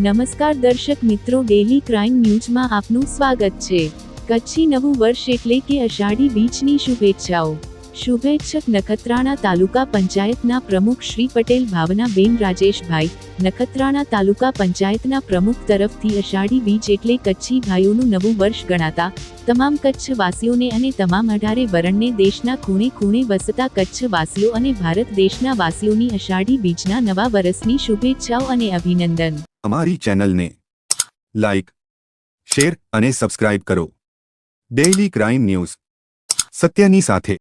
નમસ્કાર દર્શક મિત્રો, ડેલી ક્રાઇમ ન્યૂઝમાં આપનું સ્વાગત છે। કચ્છી નવું વર્ષ એટલે કે અષાઢી બીજની શુભેચ્છાઓ। શુભેચ્છક નખત્રાણા તાલુકા પંચાયતના પ્રમુખ શ્રી પટેલ ભાવનાબેન રાજેશભાઈ। નખત્રાણા તાલુકા પંચાયતના પ્રમુખ તરફથી અષાઢી બીજ એટલે કચ્છી ભાઈઓનું નવું વર્ષ ગણાતા તમામ કચ્છવાસીઓને અને તમામ 18 વરણને દેશના ખૂણે ખૂણે વસતા કચ્છવાસીઓ અને ભારત દેશના વાસીઓની અષાઢી બીજના નવા વર્ષની શુભેચ્છાઓ અને અભિનંદન। અમારી ચેનલને લાઈક, શેર અને સબસ્ક્રાઇબ કરો। ડેઇલી ક્રાઇમ ન્યૂઝ, સત્યની સાથે।